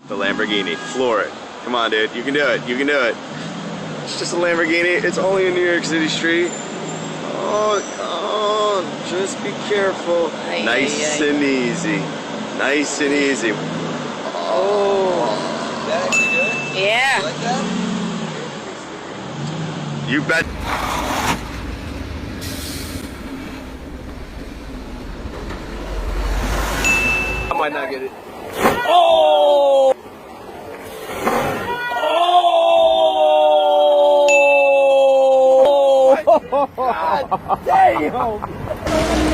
The Lamborghini, floor it. Come on, dude, you can do it, you can do it. It's just a Lamborghini, it's only a New York City street. Oh, just be careful. Nice and easy. Nice and easy. Oh. Did that actually do it? Yeah. You like that? You bet. I might not get it. Oh! Oh! God damn!